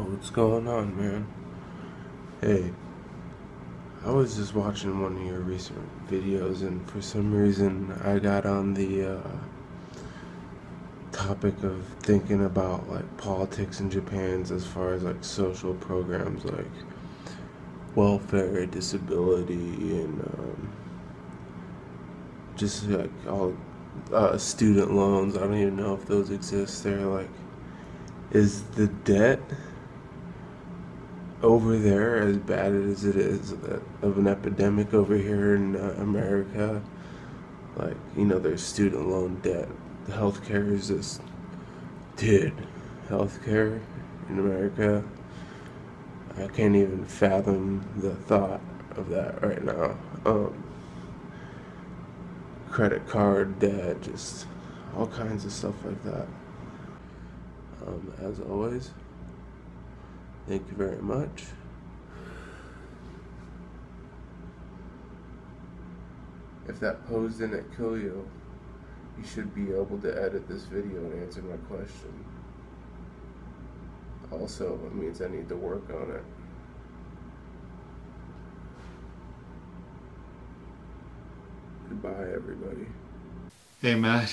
Yo, what's going on, man? Hey, I was just watching one of your recent videos, and for some reason, I got on the topic of thinking about like politics in Japan's as far as like social programs like welfare, disability, and just like all student loans. I don't even know if those exist there. Like, is the debt over there as bad as it is of an epidemic over here in America? Like, there's student loan debt. The healthcare is just, dude, healthcare in America, I can't even fathom the thought of that right now. Credit card debt, just all kinds of stuff like that. As always, thank you very much. If that pose didn't kill you, you should be able to edit this video and answer my question. Also, it means I need to work on it. Goodbye, everybody. Hey Matt,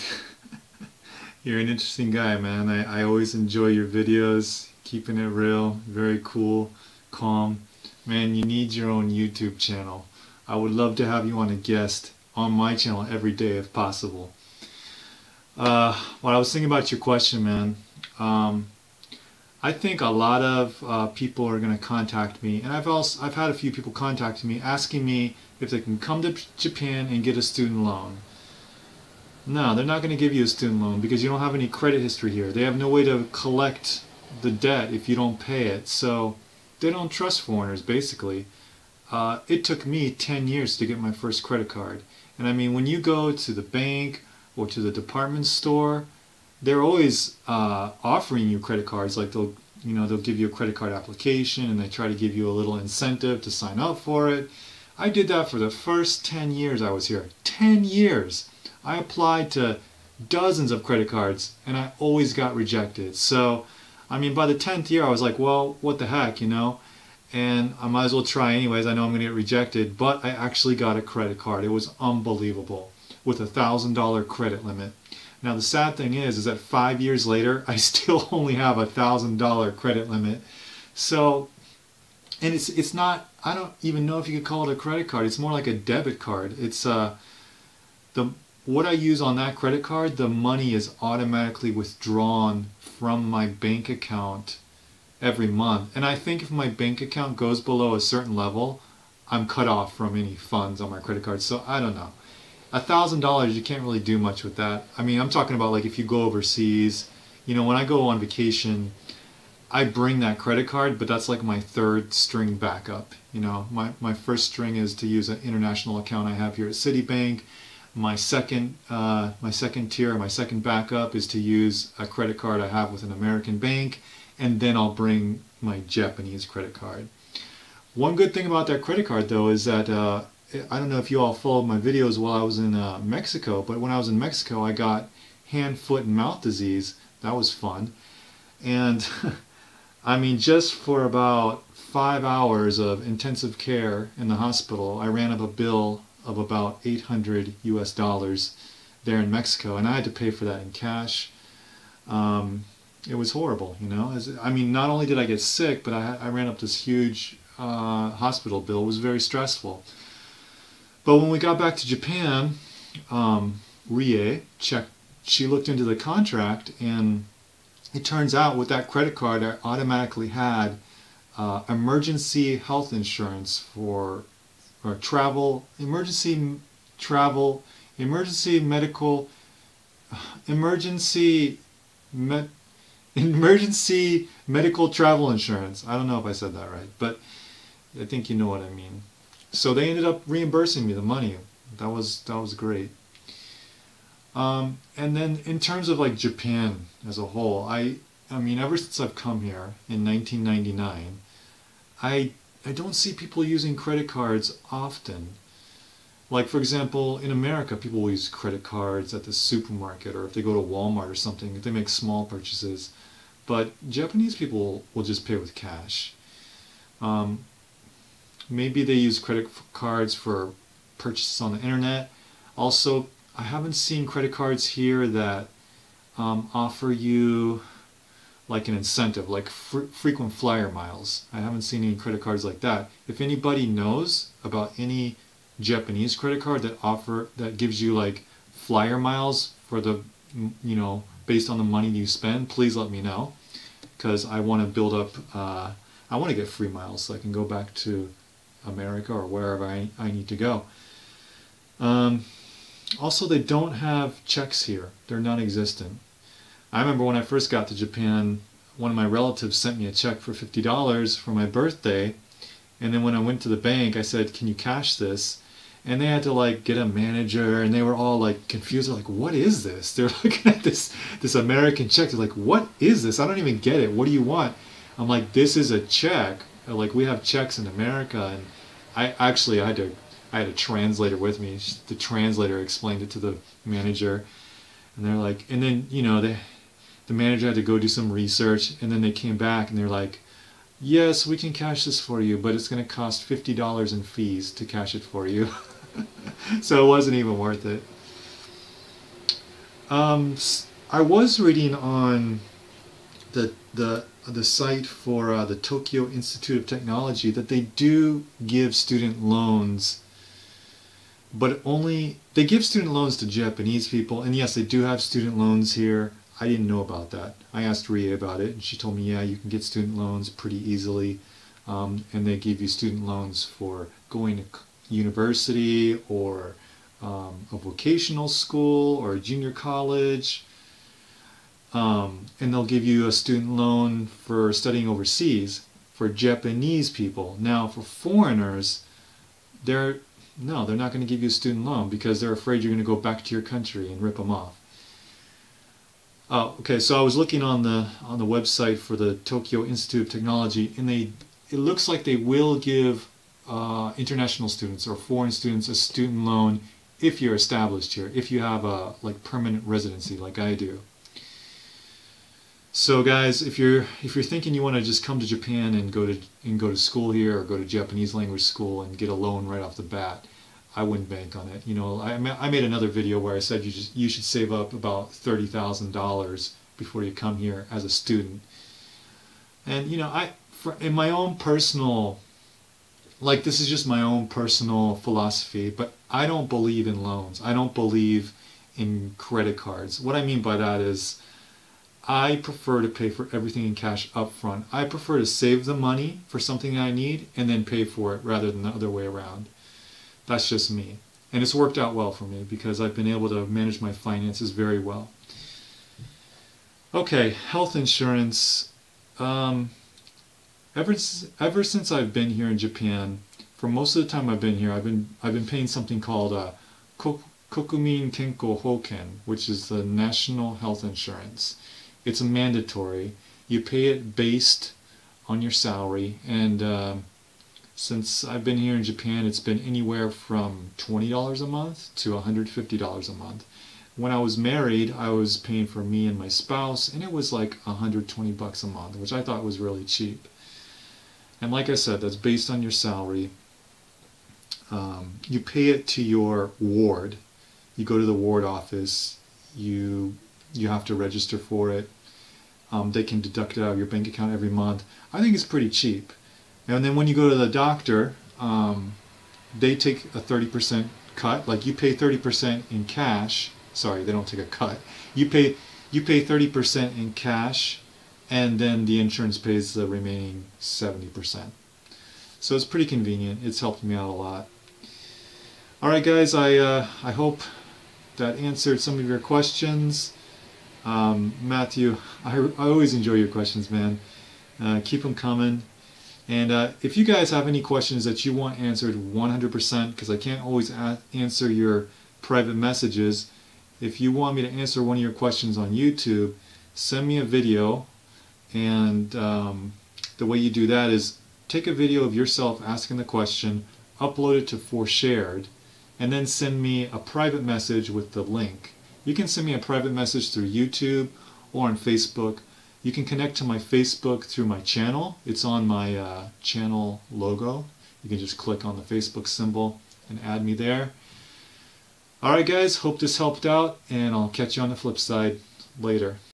you're an interesting guy, man. I always enjoy your videos, keeping it real, very cool, calm. Man, you need your own YouTube channel. I would love to have you on a guest on my channel every day if possible. What I was thinking about your question, man, I think a lot of people are going to contact me, and I've had a few people contact me asking me if they can come to Japan and get a student loan. No, they're not going to give you a student loan because you don't have any credit history here. They have no way to collect the debt if you don't pay it. So they don't trust foreigners, basically. It took me 10 years to get my first credit card. And I mean, when you go to the bank or to the department store, they're always offering you credit cards. Like they'll give you a credit card application and they try to give you a little incentive to sign up for it. I did that for the first 10 years I was here. 10 years! I applied to dozens of credit cards and I always got rejected. So, I mean, by the 10th year I was like, well, what the heck, And I might as well try anyways. I know I'm going to get rejected, but I actually got a credit card. It was unbelievable, with a $1,000 credit limit. Now the sad thing is that 5 years later, I still only have a $1,000 credit limit. So, and it's not, I don't even know if you could call it a credit card. It's more like a debit card. It's what I use on that credit card, the money is automatically withdrawn from my bank account every month. And I think if my bank account goes below a certain level, I'm cut off from any funds on my credit card. So I don't know. $1,000, you can't really do much with that. I mean, I'm talking about like if you go overseas, when I go on vacation, I bring that credit card, but that's like my third string backup. My first string is to use an international account I have here at Citibank. My second tier, my second backup is to use a credit card I have with an American bank, and then I'll bring my Japanese credit card. One good thing about that credit card though is that I don't know if you all followed my videos while I was in Mexico, but when I was in Mexico I got hand, foot, and mouth disease. That was fun. And I mean, just for about 5 hours of intensive care in the hospital, I ran up a bill of about $800 US there in Mexico, and I had to pay for that in cash. It was horrible, I mean, not only did I get sick, but I ran up this huge hospital bill. It was very stressful. But when we got back to Japan, Rie checked, she looked into the contract, and it turns out with that credit card I automatically had emergency health insurance for emergency medical travel insurance. I don't know if I said that right, but I think you know what I mean. So they ended up reimbursing me the money. That was great. And then in terms of like Japan as a whole, I mean, ever since I've come here in 1999, I don't see people using credit cards often. Like, for example, in America, people will use credit cards at the supermarket, or if they go to Walmart or something, if they make small purchases. but Japanese people will just pay with cash. Maybe they use credit cards for purchases on the internet. Also, I haven't seen credit cards here that offer you like an incentive, like frequent flyer miles. I haven't seen any credit cards like that. If anybody knows about any Japanese credit card that gives you like flyer miles for the, based on the money you spend, please let me know, because I want to build up, I want to get free miles so I can go back to America or wherever I need to go. Also, they don't have checks here. They're non-existent. I remember when I first got to Japan, one of my relatives sent me a check for $50 for my birthday, and then when I went to the bank, I said, "Can you cash this?" And they had to like get a manager, and they were all like confused. They're like, "What is this?" They're looking at this American check. They're like, "What is this? I don't even get it. What do you want?" I'm like, "This is a check. Like, we have checks in America." And I had a translator with me. The translator explained it to the manager, and they're like, and then the manager had to go do some research, and then they came back and they're like, "Yes, we can cash this for you, but it's going to cost $50 in fees to cash it for you." So it wasn't even worth it. I was reading on the site for the Tokyo Institute of Technology that they do give student loans, but they give student loans to Japanese people. And yes, they do have student loans here. I didn't know about that. I asked Ria about it, and she told me, yeah, you can get student loans pretty easily, and they give you student loans for going to university or a vocational school or a junior college, and they'll give you a student loan for studying overseas for Japanese people. Now, for foreigners, they're not going to give you a student loan because they're afraid you're going to go back to your country and rip them off. Okay, so I was looking on the website for the Tokyo Institute of Technology, and it looks like they will give international students or foreign students a student loan if you're established here, if you have a like permanent residency like I do. So guys, if you're thinking you want to just come to Japan and go to school here or go to Japanese language school and get a loan right off the bat, I wouldn't bank on it. I made another video where I said you should save up about $30,000 before you come here as a student. And in my own personal, like, this is just my own personal philosophy, but I don't believe in loans. I don't believe in credit cards. What I mean by that is I prefer to pay for everything in cash up front. I prefer to save the money for something I need and then pay for it rather than the other way around. That's just me. And it's worked out well for me because I've been able to manage my finances very well. Okay, health insurance. Ever since I've been here in Japan, for most of the time I've been here, I've been paying something called Kokumin Kenko Hoken, which is the national health insurance. It's mandatory. You pay it based on your salary, and since I've been here in Japan, it's been anywhere from $20 a month to $150 a month. When I was married, I was paying for me and my spouse, and it was like $120 a month, which I thought was really cheap. And like I said, that's based on your salary. You pay it to your ward. You go to the ward office. You have to register for it. They can deduct it out of your bank account every month. I think it's pretty cheap. And then when you go to the doctor, they take a 30% cut. Like, you pay 30% in cash. Sorry, they don't take a cut. You pay 30% in cash, and then the insurance pays the remaining 70%. So it's pretty convenient. It's helped me out a lot. All right, guys. I hope that answered some of your questions. Matthew, I always enjoy your questions, man. Keep them coming. And if you guys have any questions that you want answered 100%, because I can't always answer your private messages, if you want me to answer one of your questions on YouTube, send me a video. And the way you do that is take a video of yourself asking the question, upload it to ForShared, and then send me a private message with the link. You can send me a private message through YouTube or on Facebook. You can connect to my Facebook through my channel. It's on my channel logo. You can just click on the Facebook symbol and add me there. Alright guys, hope this helped out, and I'll catch you on the flip side later.